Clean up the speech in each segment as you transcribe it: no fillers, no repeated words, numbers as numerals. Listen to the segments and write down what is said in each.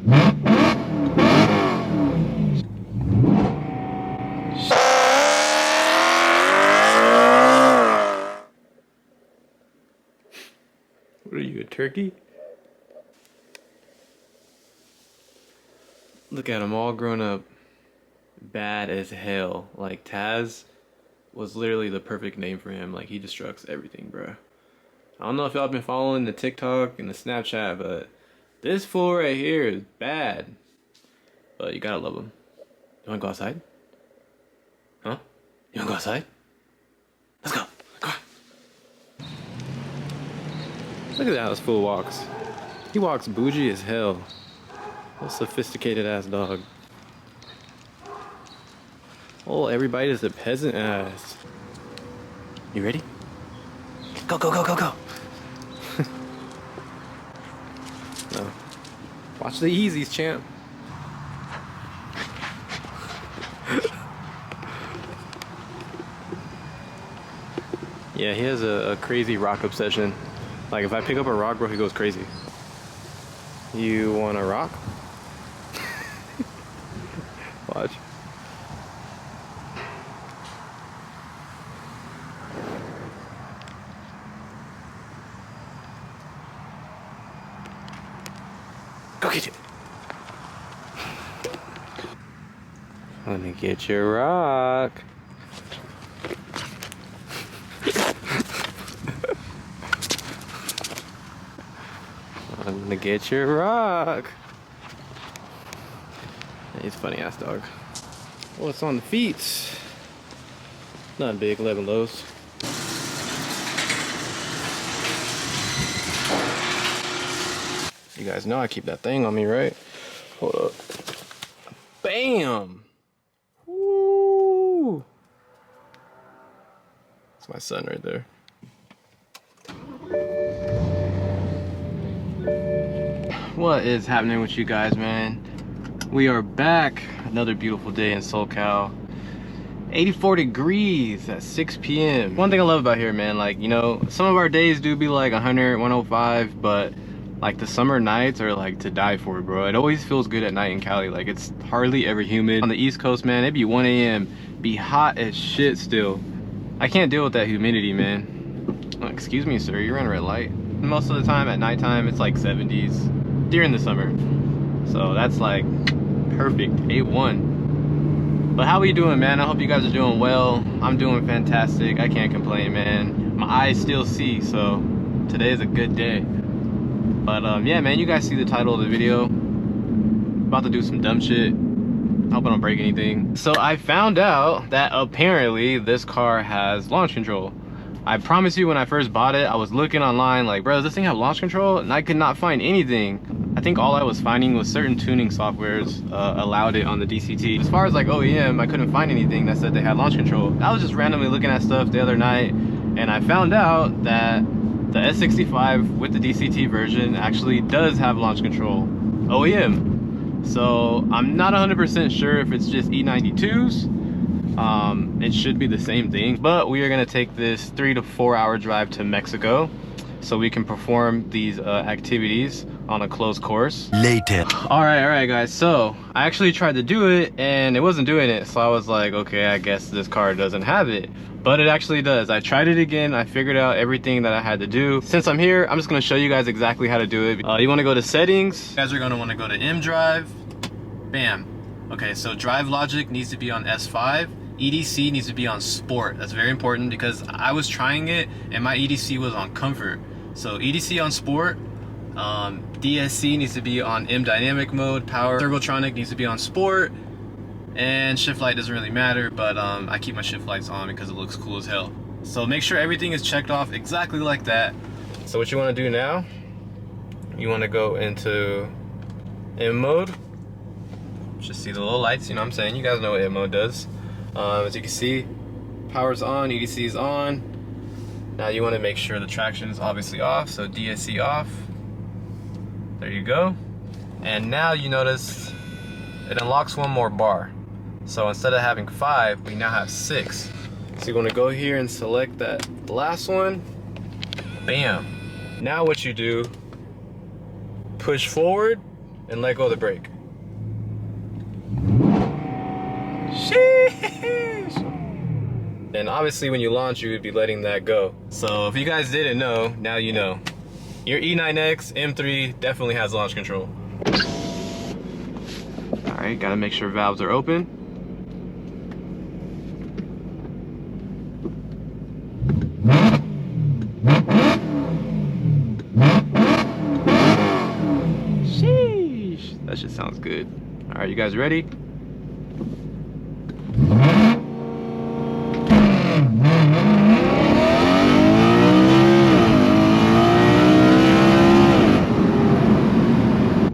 What are you, a turkey? Look at him, all grown up. Bad as hell. Like, Taz was literally the perfect name for him. Like, he destructs everything, bro. I don't know if y'all been following the TikTok and the Snapchat, but this fool right here is bad. But you gotta love him. You wanna go outside? Huh? You wanna go outside? Let's go. Come on. Look at how this fool walks. He walks bougie as hell. What a sophisticated ass dog. Oh, everybody is a peasant ass. You ready? Go, go, go, go, go. No. Watch the Yeezys, champ. Yeah, he has a crazy rock obsession. Like, if I pick up a rock, bro, he goes crazy. You want a rock? Watch. Go get it. Let me get your rock. I'm gonna get your rock. He's a funny ass dog. What's on the feet? Nothing big, 11 lows. You guys know I keep that thing on me, right? Hold up. Bam! Woo! That's my son right there. What is happening with you guys, man? We are back. Another beautiful day in Socal. 84 degrees at 6 p.m. One thing I love about here, man, like, you know, some of our days do be like 100, 105, but like the summer nights are like to die for, bro. It always feels good at night in Cali. Like, it's hardly ever humid. On the East Coast, man, it'd be 1 a.m. be hot as shit still. I can't deal with that humidity, man. Oh, excuse me, sir, you're on a red light. Most of the time at nighttime, it's like 70s during the summer. So that's like perfect, 8-1. But how are you doing, man? I hope you guys are doing well. I'm doing fantastic. I can't complain, man. My eyes still see, so today is a good day. But yeah, man, you guys see the title of the video. About to do some dumb shit. Hope I don't break anything. So I found out that apparently this car has launch control. I promise you, when I first bought it, I was looking online like, bro, does this thing have launch control? And I could not find anything. I think all I was finding was certain tuning softwares allowed it on the DCT. As far as like OEM, I couldn't find anything that said they had launch control. I was just randomly looking at stuff the other night, and I found out that the S65 with the DCT version actually does have launch control, OEM. So I'm not 100% sure if it's just E92s. It should be the same thing, but we are going to take this 3 to 4 hour drive to Mexico so we can perform these activities on a closed course later. All right guys, so I actually tried to do it and it wasn't doing it, so I was like, okay, I guess this car doesn't have it, but it actually does. I tried it again. I figured out everything that I had to do. Since I'm here, I'm just going to show you guys exactly how to do it. You want to go to settings. You guys are going to want to go to M drive. Bam. Okay, so drive logic needs to be on S5. EDC needs to be on sport. That's very important because I was trying it and my EDC was on comfort. So EDC on sport. DSC needs to be on M dynamic mode. Power Turbotronic needs to be on sport. And shift light doesn't really matter, but I keep my shift lights on because it looks cool as hell. So make sure everything is checked off exactly like that. So what you want to do now, you want to go into M mode. Just see the little lights, you know what I'm saying? You guys know what M mode does. As you can see, power's on, EDC is on. Now you want to make sure the traction is obviously off, so DSC off. There you go. And now you notice it unlocks one more bar. So instead of having 5, we now have 6. So you want to go here and select that last one. Bam. Now what you do, push forward and let go of the brake. Sheesh. And obviously when you launch, you would be letting that go. So if you guys didn't know, now you know. Your E9X M3 definitely has launch control. All right, gotta make sure valves are open. Sheesh, that shit sounds good. All right, you guys ready?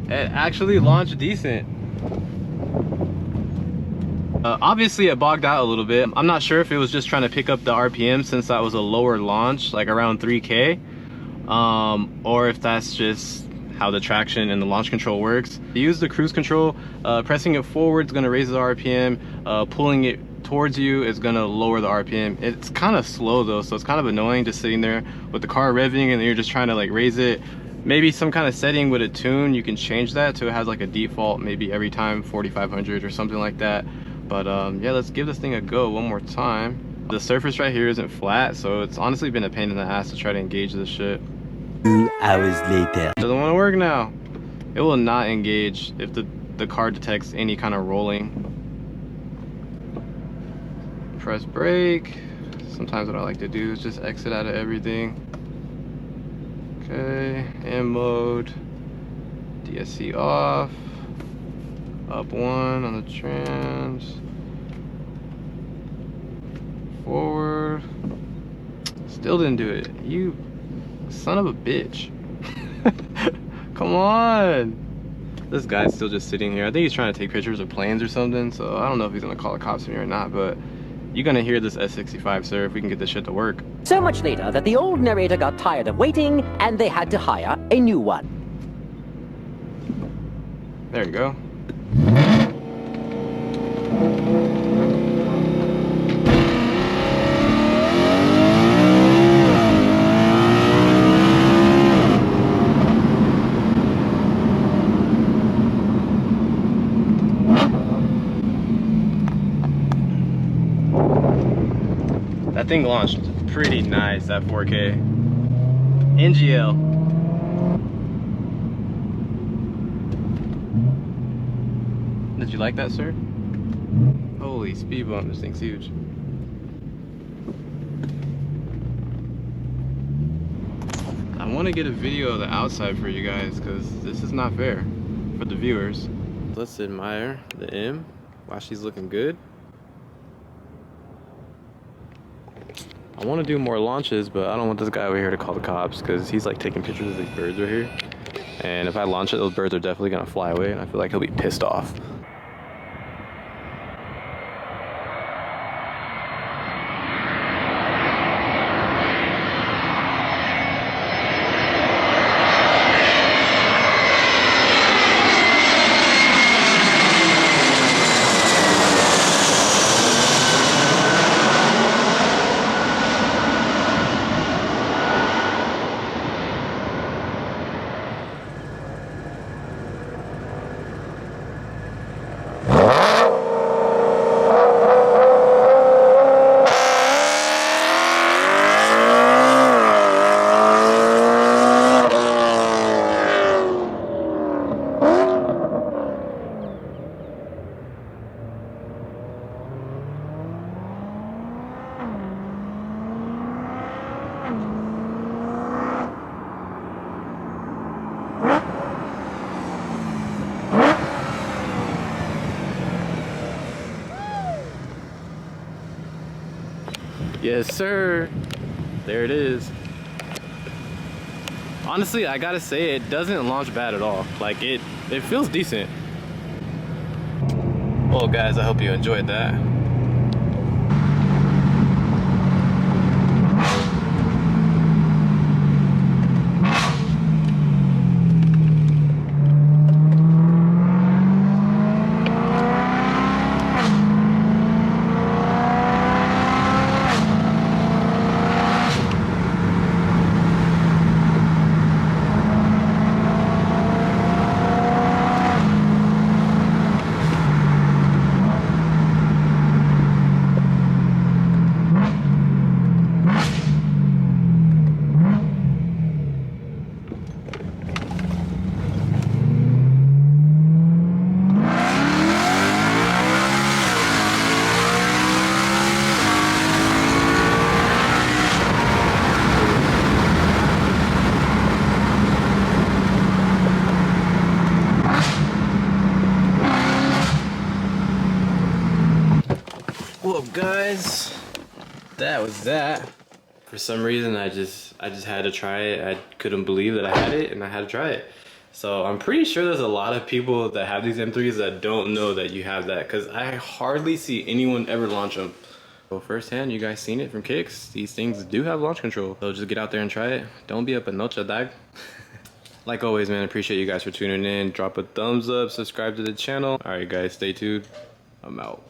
It actually launched decent. Obviously it bogged out a little bit. I'm not sure if it was just trying to pick up the RPM since that was a lower launch, like around 3K, or if that's just how the traction and the launch control works. Use the cruise control. Pressing it forward is going to raise the RPM. Pulling it towards you is going to lower the RPM. It's kind of slow though, so it's kind of annoying just sitting there with the car revving and then you're just trying to like raise it. Maybe some kind of setting with a tune, you can change that to it has like a default, maybe every time 4,500 or something like that. But yeah, let's give this thing a go one more time. The surface right here isn't flat, so it's honestly been a pain in the ass to try to engage this shit. 2 hours later. Doesn't want to work now. It will not engage if the car detects any kind of rolling. Press brake. Sometimes what I like to do is just exit out of everything. Okay, M mode, DSC off, up 1 on the trans, forward, still didn't do it. You son of a bitch. Come on. This guy's still just sitting here. I think he's trying to take pictures of planes or something, so I don't know if he's gonna call the cops on me or not, but you're gonna hear this S65, sir, if we can get this shit to work. So much later that the old narrator got tired of waiting and they had to hire a new one. There you go. That thing launched pretty nice at 4K. NGL. Did you like that, sir? Holy speed bump, this thing's huge. I want to get a video of the outside for you guys because this is not fair for the viewers. Let's admire the M while she's looking good. I want to do more launches, but I don't want this guy over here to call the cops because he's like taking pictures of these birds right here. And if I launch it, those birds are definitely going to fly away, and I feel like he'll be pissed off. Yes, sir. There it is. Honestly, I gotta say, it doesn't launch bad at all. Like, it feels decent. Well, guys, I hope you enjoyed that. Well, guys, that was that. For some reason, I just had to try it. I couldn't believe that I had it, and I had to try it. So I'm pretty sure there's a lot of people that have these M3s that don't know that you have that, because I hardly see anyone ever launch them. So firsthand, you guys seen it from Kicks. These things do have launch control. So just get out there and try it. Don't be a panocha, dog. Like always, man, appreciate you guys for tuning in. Drop a thumbs up, subscribe to the channel. All right, guys, stay tuned. I'm out.